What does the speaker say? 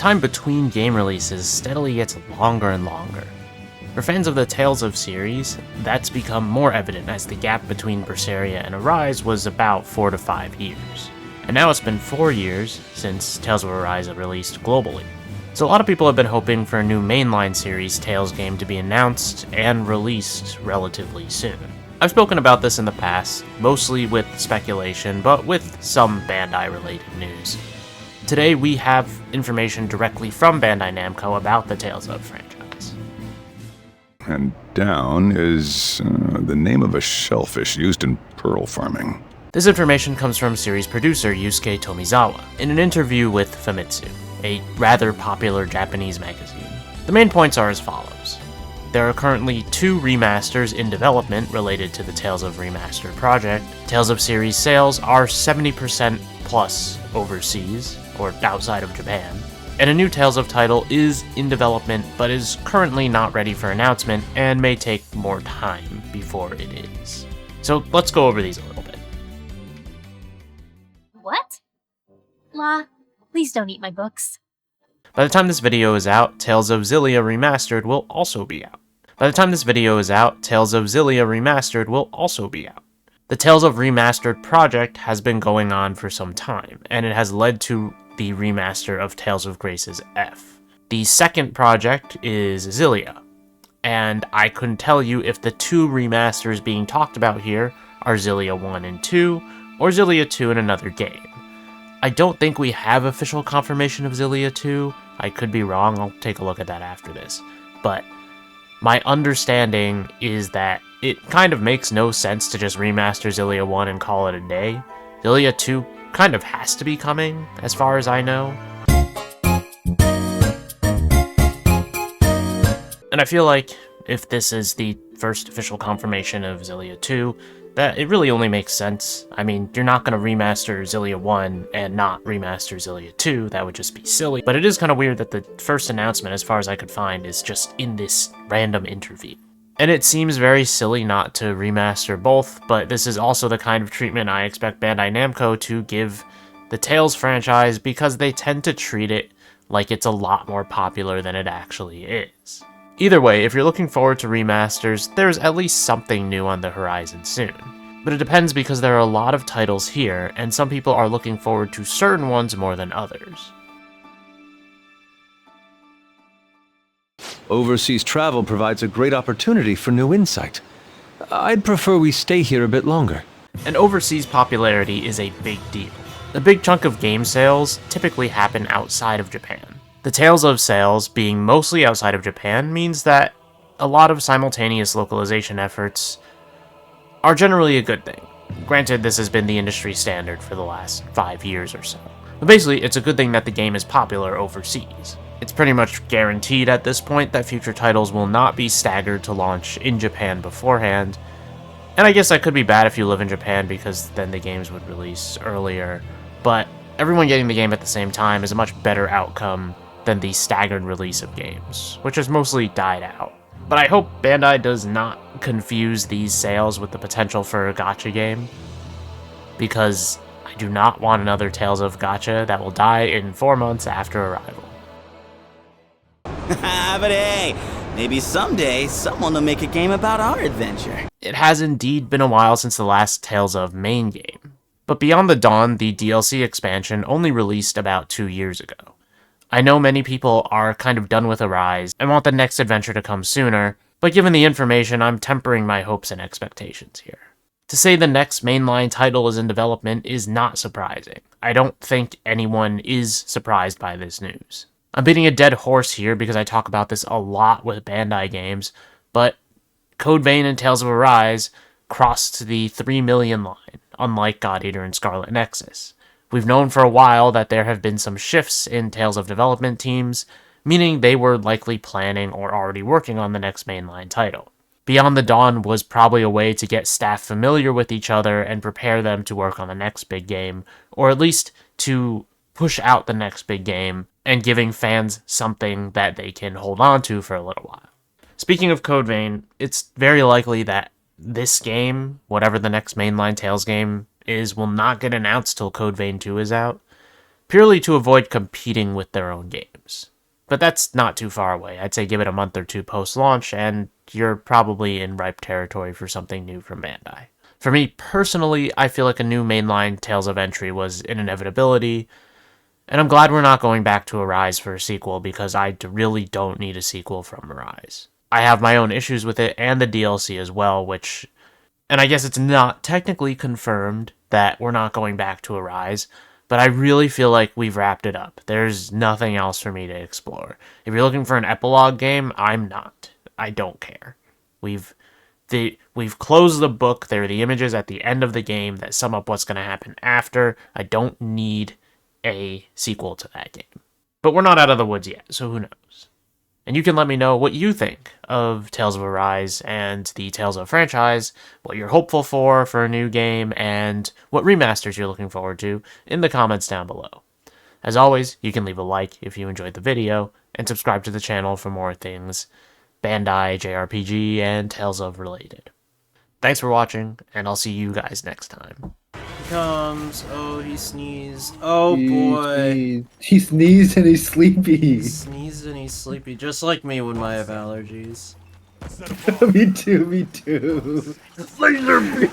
time between game releases steadily gets longer and longer. For fans of the Tales of series, that's become more evident as the gap between Berseria and Arise was about 4 to 5 years. And now it's been 4 years since Tales of Arise released globally. So a lot of people have been hoping for a new mainline series Tales game to be announced and released relatively soon. I've spoken about this in the past, mostly with speculation, but with some Bandai related news. Today we have information directly from Bandai Namco about the Tales of franchise. And down is the name of a shellfish used in pearl farming. This information comes from series producer Yusuke Tomizawa in an interview with Famitsu, a rather popular Japanese magazine. The main points are as follows. There are currently 2 remasters in development related to the Tales of Remastered Project. Tales of series sales are 70% plus overseas, or outside of Japan. And a new Tales of title is in development, but is currently not ready for announcement and may take more time before it is. So let's go over these a little bit. What? La, please don't eat my books. By the time this video is out, Tales of Xillia Remastered will also be out. The Tales of Remastered project has been going on for some time, and it has led to the remaster of Tales of Grace's F. The second project is Xillia, and I couldn't tell you if the 2 remasters being talked about here are Xillia 1 and 2, or Xillia 2 in another game. I don't think we have official confirmation of Xillia 2. I could be wrong, I'll take a look at that after this. But my understanding is that it kind of makes no sense to just remaster Xillia 1 and call it a day. Xillia 2 kind of has to be coming, as far as I know. And I feel like if this is the first official confirmation of Xillia 2, that it really only makes sense. I mean, you're not going to remaster Xillia 1 and not remaster Xillia 2, that would just be silly. But it is kind of weird that the first announcement, as far as I could find, is just in this random interview. And it seems very silly not to remaster both, but this is also the kind of treatment I expect Bandai Namco to give the Tales franchise because they tend to treat it like it's a lot more popular than it actually is. Either way, if you're looking forward to remasters, there's at least something new on the horizon soon. But it depends because there are a lot of titles here, and some people are looking forward to certain ones more than others. Overseas travel provides a great opportunity for new insight. I'd prefer we stay here a bit longer. And overseas popularity is a big deal. A big chunk of game sales typically happen outside of Japan. The Tales of sales being mostly outside of Japan means that a lot of simultaneous localization efforts are generally a good thing. Granted, this has been the industry standard for the last 5 years or so. But basically, it's a good thing that the game is popular overseas. It's pretty much guaranteed at this point that future titles will not be staggered to launch in Japan beforehand. And I guess that could be bad if you live in Japan because then the games would release earlier. But everyone getting the game at the same time is a much better outcome than the staggered release of games, which has mostly died out. But I hope Bandai does not confuse these sales with the potential for a gacha game, because I do not want another Tales of gacha that will die in 4 months after arrival. But hey, maybe someday someone will make a game about our adventure. It has indeed been a while since the last Tales of main game, but Beyond the Dawn, the DLC expansion, only released about 2 years ago. I know many people are kind of done with Arise and want the next adventure to come sooner, but given the information, I'm tempering my hopes and expectations here. To say the next mainline title is in development is not surprising. I don't think anyone is surprised by this news. I'm beating a dead horse here because I talk about this a lot with Bandai games, but Code Vein and Tales of Arise crossed the 3 million line, unlike God Eater and Scarlet Nexus. We've known for a while that there have been some shifts in Tales of development teams, meaning they were likely planning or already working on the next mainline title. Beyond the Dawn was probably a way to get staff familiar with each other and prepare them to work on the next big game, or at least to push out the next big game and giving fans something that they can hold on to for a little while. Speaking of Code Vein, it's very likely that this game, whatever the next mainline Tales game is, will not get announced till Code Vein 2 is out, purely to avoid competing with their own games. But that's not too far away. I'd say give it a month or two post-launch, and you're probably in ripe territory for something new from Bandai. For me personally, I feel like a new mainline Tales of Entry was an inevitability, and I'm glad we're not going back to Arise for a sequel, because I really don't need a sequel from Arise. I have my own issues with it, and the DLC as well, and I guess it's not technically confirmed that we're not going back to Arise, but I really feel like we've wrapped it up. There's nothing else for me to explore. If you're looking for an epilogue game, I'm not. I don't care. We've closed the book. There are the images at the end of the game that sum up what's going to happen after. I don't need a sequel to that game. But we're not out of the woods yet, so who knows? And you can let me know what you think of Tales of Arise and the Tales of franchise, what you're hopeful for a new game, and what remasters you're looking forward to in the comments down below. As always, you can leave a like if you enjoyed the video, and subscribe to the channel for more things Bandai, JRPG, and Tales of related. Thanks for watching, and I'll see you guys next time. He comes. Oh, he sneezed. Oh boy. He sneezed and he's sleepy. He sneezed and he's sleepy, just like me when I have allergies. Me too, me too. Laser beam!